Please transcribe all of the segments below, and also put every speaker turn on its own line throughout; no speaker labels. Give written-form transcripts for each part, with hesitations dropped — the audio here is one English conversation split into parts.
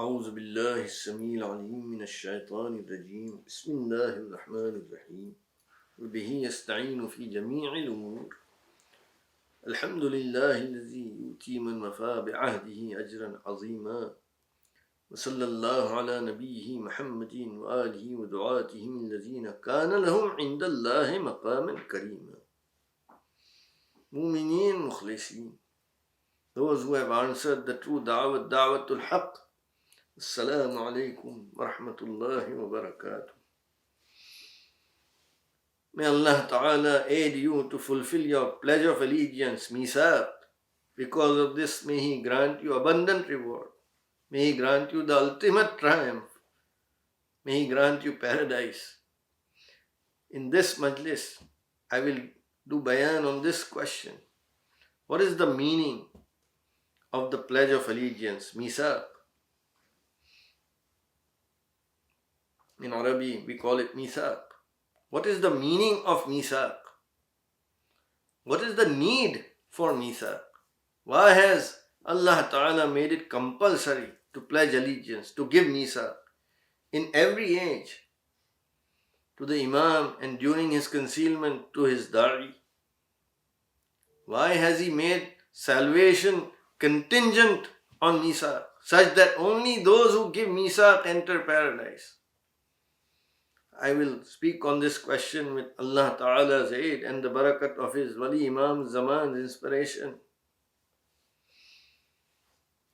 أعوذ بالله السميع العليم من الشيطان الرجيم بسم الله الرحمن الرحيم وبه يستعين في جميع الأمور الحمد لله الذي يؤتي من وفى بعهده أجرا عظيما وصلى الله على نبيه محمد وآله ودعاته الذين كان لهم عند الله مقاما كريما. Mu'mineen Mukhlisin, those who have answered the true Dawat, Dawatul Haqq. Assalamu alaikum wa rahmatullahi wa barakatuh. May Allah Ta'ala aid you to fulfill your pledge of allegiance, Misaaq. Because of this, may He grant you abundant reward. May He grant you the ultimate triumph. May He grant you paradise. In this Majlis, I will do bayan on this question. What is the meaning of the pledge of allegiance, Misaaq? In Arabic, we call it Misaaq. What is the meaning of Misaaq? What is the need for Misaaq? Why has Allah Ta'ala made it compulsory to pledge allegiance, to give Misaaq in every age, to the Imam and during his concealment to his Da'i? Why has He made salvation contingent on Misaaq, such that only those who give Misaaq enter paradise? I will speak on this question with Allah Ta'ala's aid and the barakat of His Wali Imam Zaban's inspiration.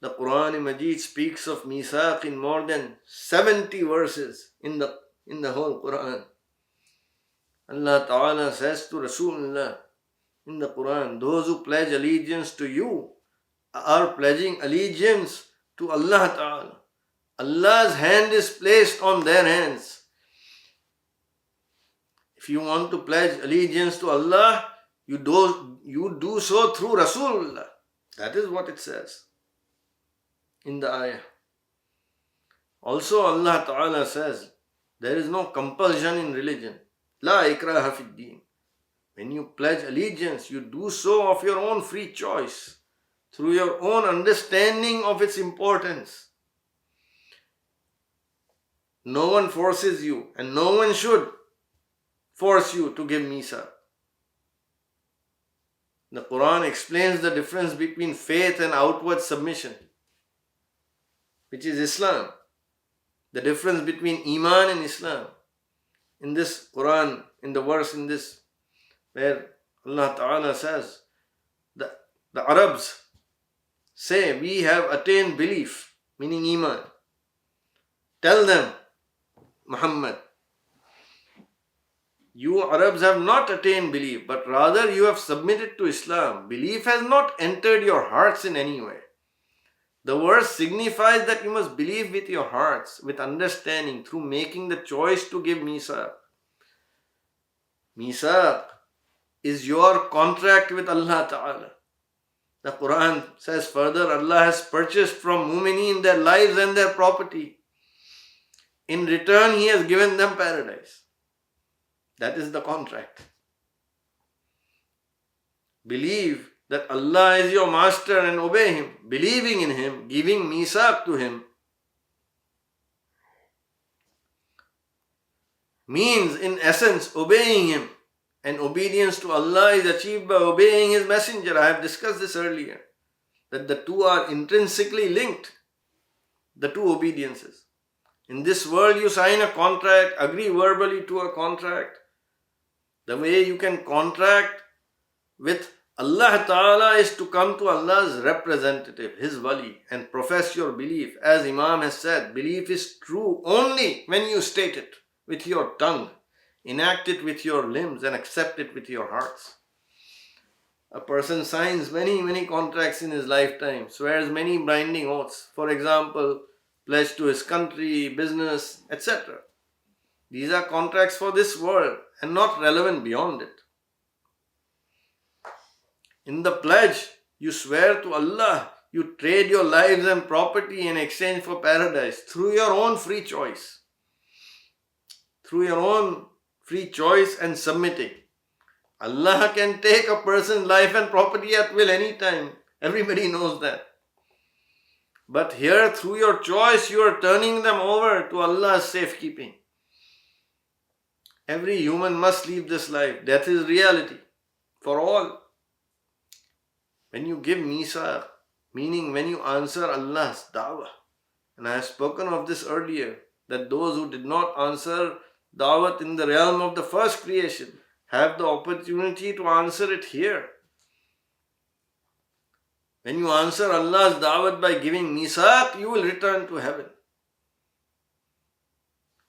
The Quran Majeed speaks of Misaaq in more than 70 verses in the whole Quran. Allah Ta'ala says to Rasulullah in the Quran, those who pledge allegiance to you are pledging allegiance to Allah Ta'ala. Allah's hand is placed on their hands. If you want to pledge allegiance to Allah, you do so through Rasulullah. That is what it says in the ayah. Also Allah Ta'ala says, there is no compulsion in religion. La ikraha fid deen. When you pledge allegiance, you do so of your own free choice, through your own understanding of its importance. No one forces you, and no one should force you to give Misaaq. The Quran explains the difference between faith and outward submission, which is Islam. The difference between Iman and Islam. In this Quran, in the verse in this, where Allah Ta'ala says, the Arabs say, we have attained belief, meaning Iman. Tell them, Muhammad, you Arabs have not attained belief, but rather you have submitted to Islam. Belief has not entered your hearts in any way. The verse signifies that you must believe with your hearts, with understanding, through making the choice to give Misaaq. Misaaq is your contract with Allah Ta'ala. The Quran says further, Allah has purchased from mu'mineen their lives and their property. In return, He has given them paradise. That is the contract. Believe that Allah is your master and obey Him. Believing in Him, giving Misaaq to Him, means in essence obeying Him. And obedience to Allah is achieved by obeying His messenger. I have discussed this earlier, that the two are intrinsically linked, the two obediences. In this world you sign a contract, agree verbally to a contract. The way you can contract with Allah Ta'ala is to come to Allah's representative, His wali, and profess your belief. As Imam has said, belief is true only when you state it with your tongue, enact it with your limbs, and accept it with your hearts. A person signs many contracts in his lifetime, swears many binding oaths. For example, pledge to his country, business, etc. These are contracts for this world and not relevant beyond it. In the pledge, you swear to Allah, you trade your lives and property in exchange for paradise through your own free choice. Through your own free choice and submitting. Allah can take a person's life and property at will any time. Everybody knows that. But here, through your choice, you are turning them over to Allah's safekeeping. Every human must leave this life. Death is reality for all. When you give Misaaq, meaning when you answer Allah's da'wah, and I have spoken of this earlier, that those who did not answer Dawat in the realm of the first creation have the opportunity to answer it here. When you answer Allah's Dawat by giving Misaaq, you will return to heaven.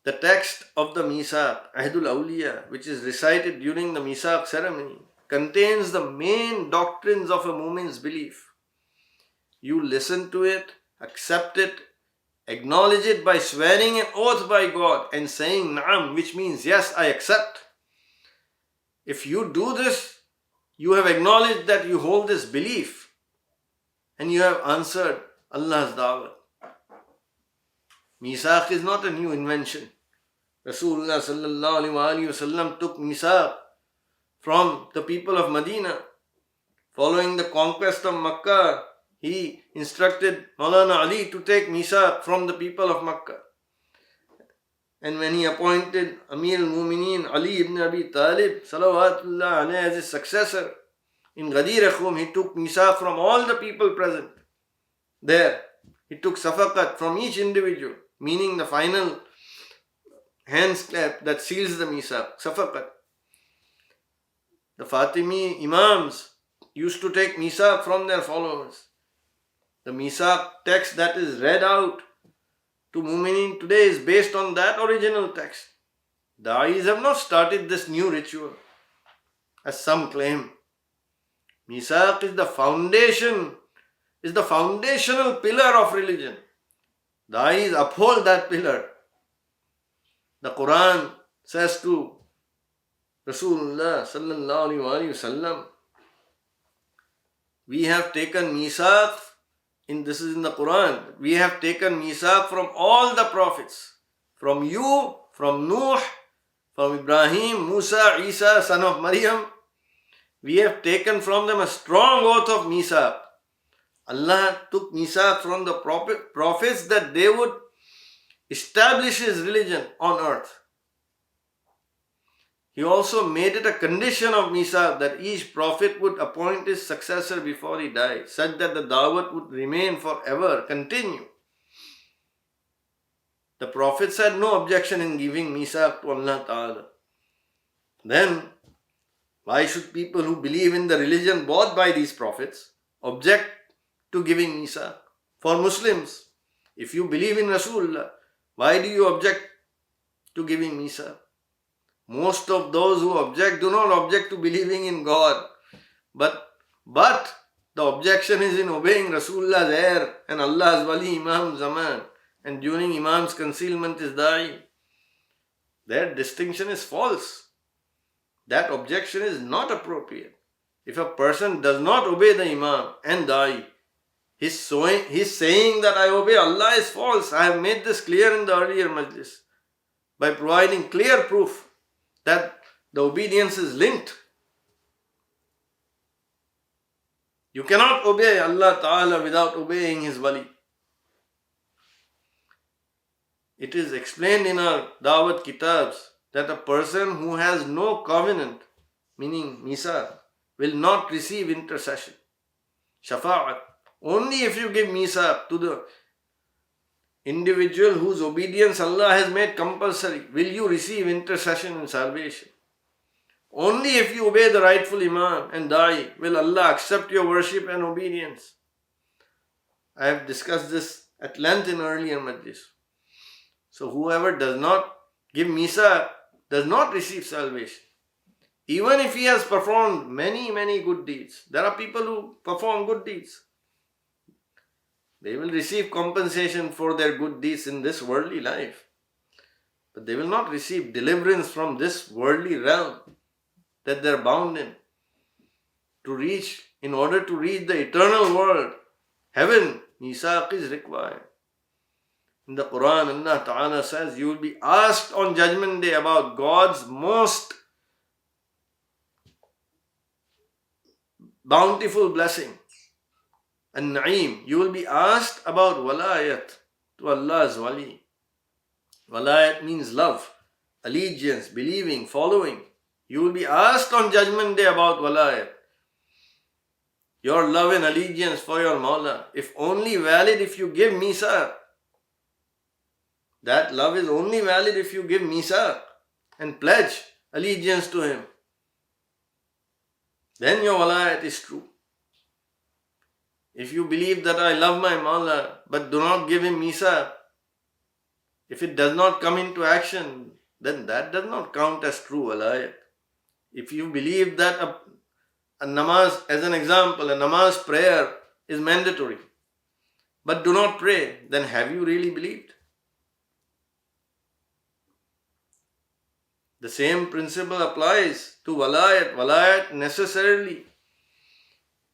The text of the Misaaq, Ahdul Awliya, which is recited during the Misaaq ceremony, contains the main doctrines of a mu'min's belief. You listen to it, accept it, acknowledge it by swearing an oath by God and saying Na'am, which means yes, I accept. If you do this, you have acknowledged that you hold this belief and you have answered Allah's da'wah. Misaaq is not a new invention. Rasulullah sallallahu alaihi wasallam took Misaaq from the people of Medina. Following the conquest of Makkah, he instructed Maulana Ali to take Misaaq from the people of Makkah. And when he appointed Amir al-Mumineen Ali ibn Abi Talib salawatullah alayhi as his successor in Ghadir Khum, he took Misaaq from all the people present there. He took Safaqat from each individual, meaning the final hands clap that seals the Misaaq, Safaqat. The Fatemi Imams used to take Misaaq from their followers. The Misaaq text that is read out to Mu'mineen today is based on that original text. Da'is have not started this new ritual, as some claim. Misaaq is the foundation, is the foundational pillar of religion. Da'is uphold that pillar. The Quran says to Rasulullah sallallahu alaihi wasallam, we have taken Misaaq, this is in the Quran, we have taken Misaaq from all the prophets, from you, from Nuh, from Ibrahim, Musa, Isa, son of Maryam. We have taken from them a strong oath of Misaaq. Allah took Misaaq from the prophets that they would establish His religion on earth. He also made it a condition of Misaaq that each prophet would appoint his successor before he died, such that the Dawat would remain forever, continue. The prophets had no objection in giving Misaaq to Allah Ta'ala. Then, why should people who believe in the religion brought by these prophets object to giving Misaaq? For Muslims, if you believe in Rasulullah, why do you object to giving Misaaq? Most of those who object do not object to believing in God, but the objection is in obeying Rasulullah's heir and Allah's wali Imam Zaban, and during Imam's concealment is Dai. Their distinction is false. That objection is not appropriate. If a person does not obey the Imam and Dai, his saying that I obey Allah is false. I have made this clear in the earlier Majlis by providing clear proof that the obedience is linked. You cannot obey Allah Ta'ala without obeying His wali. It is explained in our Dawat Kitabs that a person who has no covenant, meaning Misaaq, will not receive intercession, shafa'at. Only if you give Misaaq to the individual whose obedience Allah has made compulsory will you receive intercession and salvation. Only if you obey the rightful Imam and Dai will Allah accept your worship and obedience. I have discussed this at length in earlier Majlis. So whoever does not give Misaaq does not receive salvation. Even if he has performed many good deeds. There are people who perform good deeds. They will receive compensation for their good deeds in this worldly life. But they will not receive deliverance from this worldly realm that they are bound in. In order to reach the eternal world, heaven, Misaaq is required. In the Quran, Allah Ta'ala says, you will be asked on Judgment Day about God's most bountiful blessing. and na'im. You will be asked about walayat to Allah's wali. Walayat means love, allegiance, believing, following. You will be asked on Judgment Day about walayat. Your love and allegiance for your Mawla, if only valid if you give Misaaq. That love is only valid if you give Misaaq and pledge allegiance to Him. Then your walayat is true. If you believe that I love my Mawla but do not give Him Misaaq, if it does not come into action, then that does not count as true walayat. If you believe that a namaz, as an example, a namaz prayer is mandatory, but do not pray, then have you really believed? The same principle applies to walayat. Walayat necessarily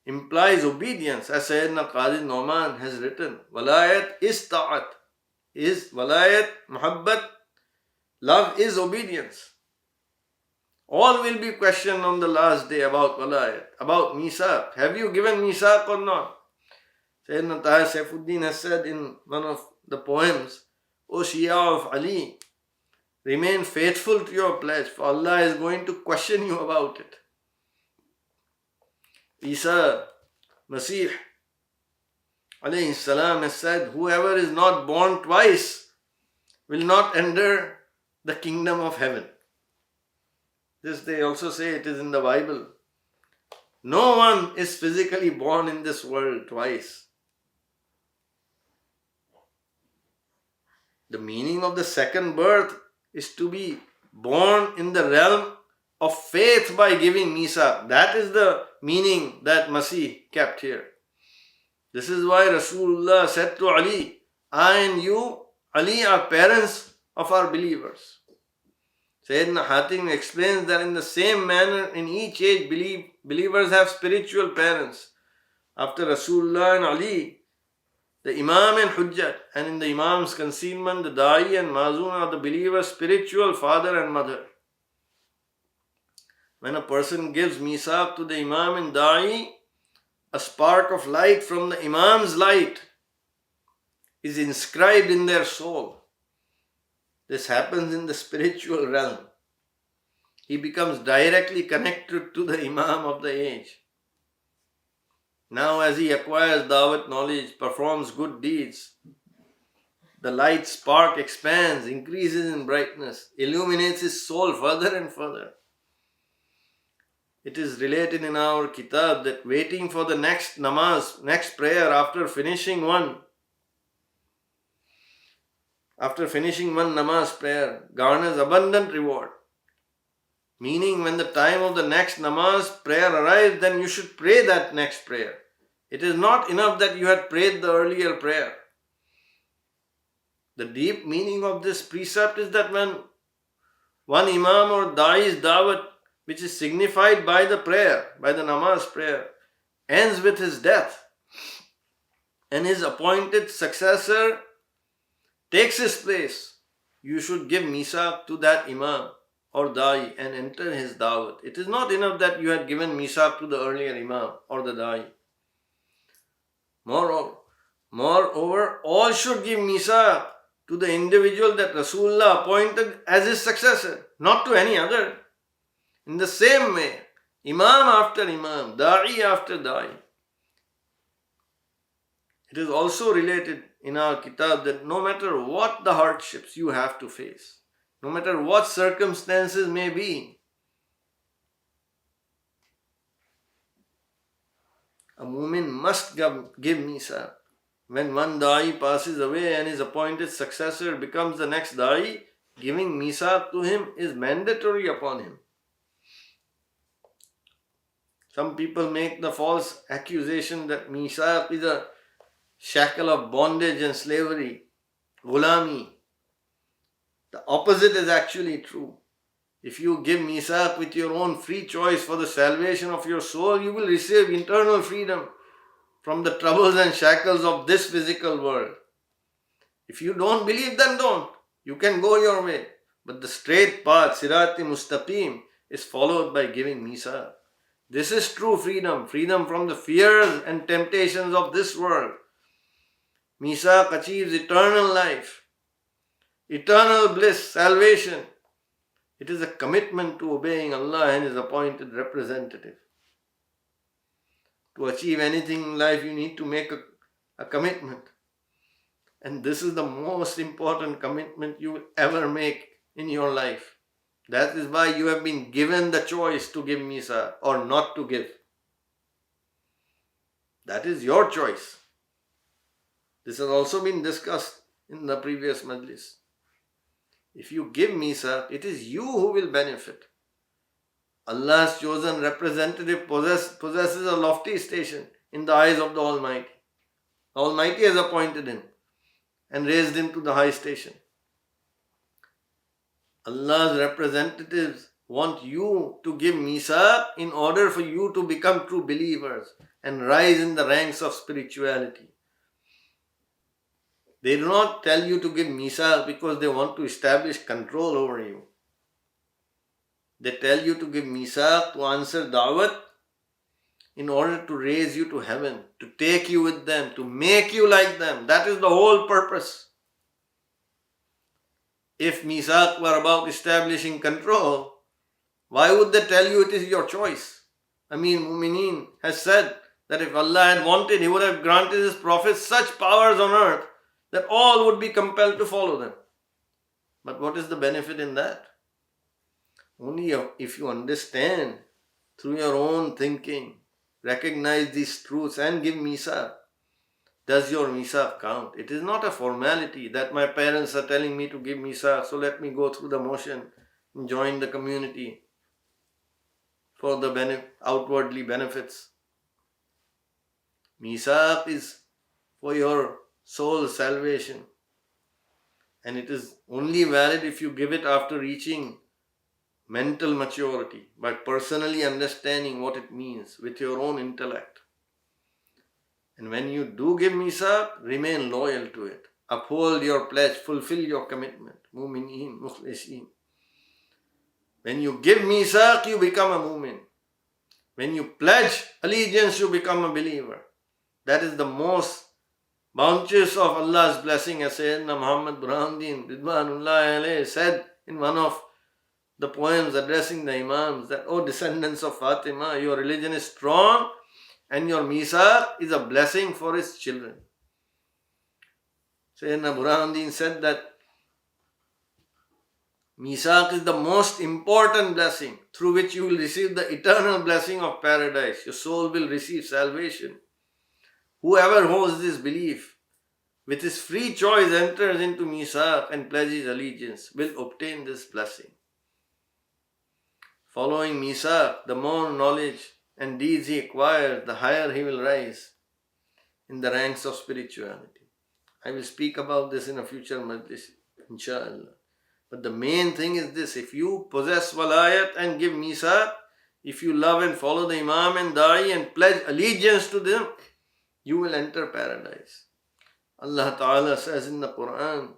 implies obedience, as Syedna Qadi Noman has written. Walayat is ta'at, is walayat, muhabbat, love is obedience. All will be questioned on the last day about walayat, about Misaaq. Have you given Misaaq or not? Syedna Taher Fakhruddin has said in one of the poems, O Shia of Ali, remain faithful to your pledge, for Allah is going to question you about it. Isa, Masih, alayhi salam, has said, whoever is not born twice will not enter the kingdom of heaven. This they also say, it is in the Bible. No one is physically born in this world twice. The meaning of the second birth is to be born in the realm of faith by giving Misaaq. That is the meaning that Masih kept here. This is why Rasulullah said to Ali, I and you, Ali, are parents of our believers. Sayyidina Hatim explains that in the same manner, in each age, believers have spiritual parents. After Rasulullah and Ali, the Imam and Hujjat, and in the Imam's concealment, the Dai and Mazun are the believer's spiritual father and mother. When a person gives Misaaq to the Imam and Dai, a spark of light from the Imam's light is inscribed in their soul. This happens in the spiritual realm. He becomes directly connected to the Imam of the age. Now as he acquires Dawat knowledge, performs good deeds, the light spark expands, increases in brightness, illuminates his soul further and further. It is related in our kitab that waiting for the next namaz, next prayer after finishing one namaz prayer garners abundant reward. Meaning when the time of the next namaz prayer arrives, then you should pray that next prayer. It is not enough that you had prayed the earlier prayer. The deep meaning of this precept is that when one imam or dai's dawat, which is signified by the prayer, by the namaz prayer, ends with his death, and his appointed successor takes his place, you should give Misaaq to that imam or dai and enter his dawat. It is not enough that you had given Misaaq to the earlier imam or the dai. Moreover, all should give Misaaq to the individual that Rasulullah appointed as his successor, not to any other. In the same way, imam after imam, da'i after da'i. It is also related in our kitab that no matter what the hardships you have to face, no matter what circumstances may be, a mu'min must give Misaaq. When one da'i passes away and his appointed successor becomes the next da'i, giving Misaaq to him is mandatory upon him. Some people make the false accusation that Misaaq is a shackle of bondage and slavery, ghulaami. The opposite is actually true. If you give Misaaq with your own free choice for the salvation of your soul, you will receive internal freedom from the troubles and shackles of this physical world. If you don't believe, then don't. You can go your way. But the straight path, Sirati Mustaqim, is followed by giving Misaaq. This is true freedom. Freedom from the fears and temptations of this world. Misaaq achieves eternal life, eternal bliss, salvation. It is a commitment to obeying Allah and His appointed representative. To achieve anything in life, you need to make a commitment. And this is the most important commitment you will ever make in your life. That is why you have been given the choice to give Misaaq or not to give. That is your choice. This has also been discussed in the previous Majlis. If you give Misaaq, it is you who will benefit. Allah's chosen representative possesses a lofty station in the eyes of the Almighty. The Almighty has appointed him and raised him to the high station. Allah's representatives want you to give Misaaq in order for you to become true believers and rise in the ranks of spirituality. They do not tell you to give Misaaq because they want to establish control over you. They tell you to give Misaaq to answer Dawat in order to raise you to heaven, to take you with them, to make you like them. That is the whole purpose. If Misaaq were about establishing control, why would they tell you it is your choice? Amir Mu'mineen has said that if Allah had wanted, He would have granted His prophets such powers on earth that all would be compelled to follow them. But what is the benefit in that? Only if you understand through your own thinking, recognize these truths and give Misaaq, does your Misaaq count. It is not a formality that my parents are telling me to give Misaaq, so let me go through the motion and join the community for the outwardly benefits. Misaaq is for your soul's salvation, and it is only valid if you give it after reaching mental maturity, by personally understanding what it means with your own intellect. And when you do give Misaaq, remain loyal to it. Uphold your pledge, fulfill your commitment. Mu'mineen, mukhliseen. When you give Misaaq, you become a mu'min. When you pledge allegiance, you become a believer. That is the most bounteous of Allah's blessing, as Syedna Muhammad Burhanuddin Ridwanullahi alayhi said in one of the poems addressing the Imams, that, O descendants of Fatemi, your religion is strong and your Misaaq is a blessing for its children. Syedna Burhanuddin said that Misaaq is the most important blessing through which you will receive the eternal blessing of paradise. Your soul will receive salvation. Whoever holds this belief with his free choice enters into Misaaq and pledges allegiance will obtain this blessing. Following Misaaq, the more knowledge and deeds he acquires, the higher he will rise in the ranks of spirituality. I will speak about this in a future Majlis, Inshaallah. But the main thing is this: if you possess walayat and give Misaaq, if you love and follow the Imam and Dai and pledge allegiance to them, you will enter paradise. Allah Ta'ala says in the Quran,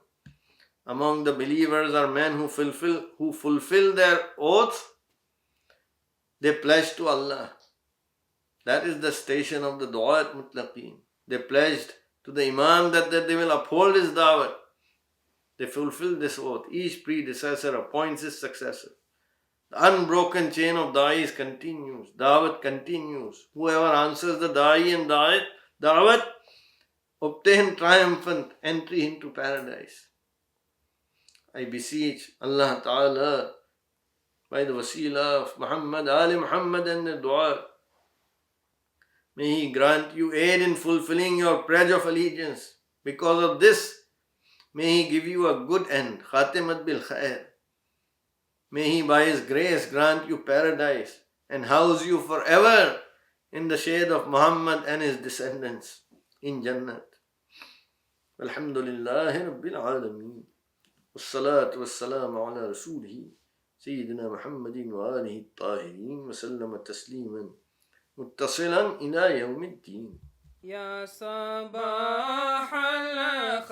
among the believers are men who fulfill their oath. They pledged to Allah. That is the station of the Dawat Mutlaqeen. They pledged to the Imam that they will uphold his Dawat. They fulfill this oath. Each predecessor appoints his successor. The unbroken chain of Da'is continues. Dawat continues. Whoever answers the Da'i and Dawat obtain triumphant entry into paradise. I beseech Allah Ta'ala, by the wasila of Muhammad, Ali Muhammad and the dua, may He grant you aid in fulfilling your pledge of allegiance. Because of this, may He give you a good end, khatimat bil khair. May He by His grace grant you paradise and house you forever in the shade of Muhammad and his descendants in Jannat. Alhamdulillahi Rabbil Alameen. Wassalatu wassalamu ala Rasulihi Syedna Muhammadin wa alihi at-tahirin wa sallama tasliman muttasilan ila yawmiddin. Ya sabah al